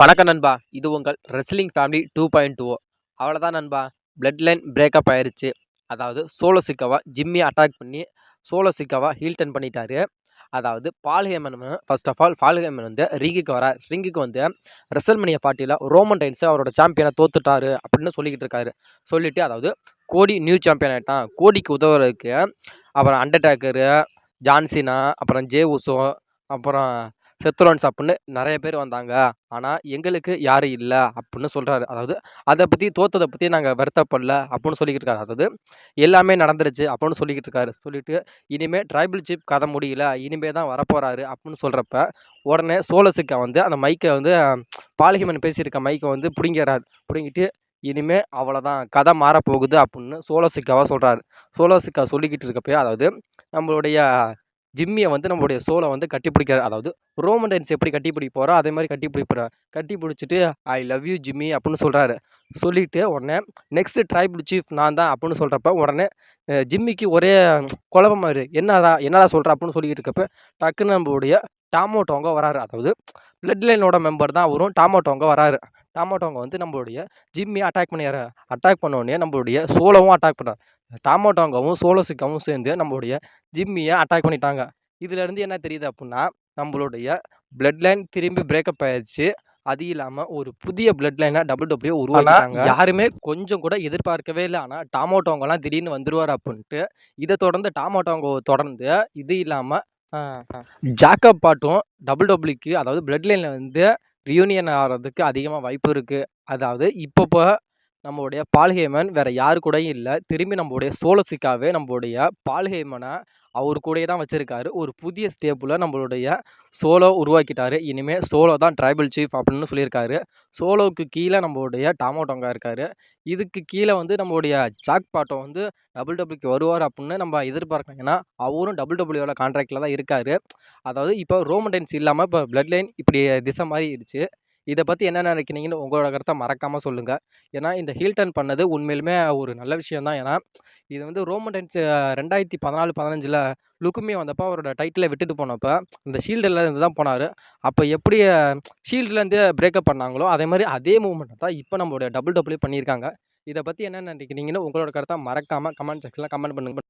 வணக்கம் நண்பா. இது உங்கள் ரெஸ்லிங் ஃபேமிலி 2.2. அவ்வளோதான் நண்பா. பிளட் லைன் பிரேக்கப் ஆயிருச்சு. அதாவது சோலோ சிக்காவா ஜிம்மி அட்டாக் பண்ணி சோலோ சிக்காவா ஹீல் டர்ன் பண்ணிட்டாரு. அதாவது பால் ஹேமன் ஃபர்ஸ்ட் ஆஃப் ஆல் பால் ஹேமன் வந்து ரிங்குக்கு வரார். ரிங்குக்கு வந்து ரெசல்மனியா 40ல ரோமன் ரெயின்ஸ் அவரோட சாம்பியனை தோத்துட்டாரு அப்படின்னு சொல்லிக்கிட்டு இருக்காரு. சொல்லிட்டு அதாவது கோடி நியூ சாம்பியன் ஆயிட்டான். கோடிக்கு உதவுறதுக்கு அப்புறம் அண்டர்டேக்கரு, ஜான்சினா, அப்புறம் ஜே உசோ, அப்புறம் செத்ரோன்ஸ் அப்படின்னு நிறைய பேர் வந்தாங்க. ஆனால் எங்களுக்கு யாரும் இல்லை அப்படின்னு சொல்கிறாரு. அதாவது அதை பற்றி தோற்றதை பற்றி நாங்கள் வருத்தப்படல அப்படின்னு சொல்லிக்கிட்டு இருக்காரு. அதாவது எல்லாமே நடந்துருச்சு அப்படின்னு சொல்லிக்கிட்டு இருக்காரு. சொல்லிட்டு இனிமேல் ட்ரைபிள் சீப் கதை முடியல, இனிமே தான் வரப்போகிறாரு அப்படின்னு சொல்கிறப்ப உடனே சோலசிக்கா வந்து அந்த மைக்கை வந்து பாலிகமன் பேசியிருக்க மைக்கை வந்து பிடுங்கிறார். பிடுங்கிட்டு இனிமே அவ்வளோதான் கதை மாறப்போகுது அப்படின்னு சோலசிக்காவாக சொல்கிறாரு. சோலசிக்கா சொல்லிக்கிட்டு இருக்கப்போ அதாவது நம்மளுடைய ஜிம்மியை வந்து நம்மளுடைய சோலை வந்து கட்டி பிடிக்கிறார். அதாவது ரோமன் ரெயின்ஸ் எப்படி கட்டி பிடிப்பாரோ அதே மாதிரி கட்டி பிடிப்பார். கட்டி பிடிச்சிட்டு ஐ லவ் யூ ஜிம்மி அப்படின்னு சொல்கிறாரு. சொல்லிவிட்டு உடனே நெக்ஸ்ட் ட்ரைபிள் சீஃப் நான் தான் அப்படின்னு சொல்கிறப்ப உடனே ஜிம்மிக்கு ஒரே குழப்பமாரு. என்னடா சொல்கிற அப்படின்னு சொல்லிக்கிட்டு இருக்கப்ப டக்குன்னு நம்மளுடைய டாமோ டோங்கோ வராரு. அதாவது பிளட் லைனோட மெம்பர் தான் அவரும். டாமோ டோங்கோ வராரு. டாமோ டோங்கோ வந்து நம்மளுடைய ஜிம்மி அட்டாக் பண்ணிடுறாரு. அட்டாக் பண்ணோடனே நம்மளுடைய சோலோவும் அட்டாக் பண்ணுறாரு. டாமோ டோங்கோவும் சோலோ சிக்காவும் சேர்ந்து நம்மளுடைய ஜிம்மியை அட்டாக் பண்ணிட்டாங்க. இதுலேருந்து என்ன தெரியுது அப்படின்னா நம்மளுடைய பிளட் லைன் திரும்பி பிரேக்கப் ஆயிடுச்சு. அது இல்லாமல் ஒரு புதிய பிளட் லைனை டபிள்யூ உருவாக்கிட்டாங்க. யாருமே கொஞ்சம் கூட எதிர்பார்க்கவே இல்லை. ஆனால் டாமோ டோங்கோலாம் திடீர்னு வந்துருவார் அப்படின்ட்டு. இதை தொடர்ந்து டாமோ டோங்கோ தொடர்ந்து இது இல்லாமல் ஜாக்கப் பாட்டும் டபிள்யூக்கு அதாவது பிளட் லைனில் வந்து ரியூனியன் ஆகிறதுக்கு அதிகமாக வாய்ப்பு இருக்குது. அதாவது இப்போ நம்மளுடைய பால் ஹேமன் வேறு யாரு கூடயும் இல்லை. திரும்பி நம்மளுடைய சோலோ சிக்காவே நம்மளுடைய பால் ஹேமனை அவர் கூடயே தான் வச்சுருக்காரு. ஒரு புதிய ஸ்டேப்பில் நம்மளுடைய சோலோ உருவாக்கிட்டார். இனிமேல் சோலோ தான் ட்ரைபிள் சீஃப் அப்படின்னு சொல்லியிருக்காரு. சோலோவுக்கு கீழே நம்மளுடைய டாமோ டோங்கா இருக்கார். இதுக்கு கீழே வந்து நம்மளுடைய ஜாக் பாட்டோ வந்து டபிள்யூக்கு வருவார் அப்படின்னு நம்ம எதிர்பார்க்கலாம். ஏன்னா அவரும் டபிள்யூவோட கான்ட்ராக்டில் தான் இருக்கார். அதாவது இப்போ ரோமன் ரெயின்ஸ் இல்லாமல் இப்போ பிளட் லைன் இப்படி திசை மாறிடுச்சு. இதை பற்றி என்ன நினைக்கிறீங்கன்னு உங்களோட கருத்தை மறக்காமல் சொல்லுங்கள். ஏன்னா இந்த ஹீல் டர்ன் பண்ணது உண்மையிலுமே ஒரு நல்ல விஷயம் தான். ஏன்னா இது வந்து ரோமன் ரெயின்ஸ் 2014-15 லுக்குமே வந்தப்போ அவரோட டைட்டிலை விட்டுட்டு போனப்போ இந்த ஷீல்டில் இருந்து தான் போனார். அப்போ எப்படி ஷீல்ட்லேருந்து பிரேக்கப் பண்ணாங்களோ அதே மாதிரி அதே மூவ்மெண்ட் தான் இப்போ நம்மளுடைய டபிள்யூ பண்ணியிருக்காங்க. இதை பற்றி என்ன நினைக்கிறீங்கன்னு உங்களோட கருத்தை மறக்காமல் கமெண்ட் செக்ஷனில் கமெண்ட் பண்ணுங்கள்.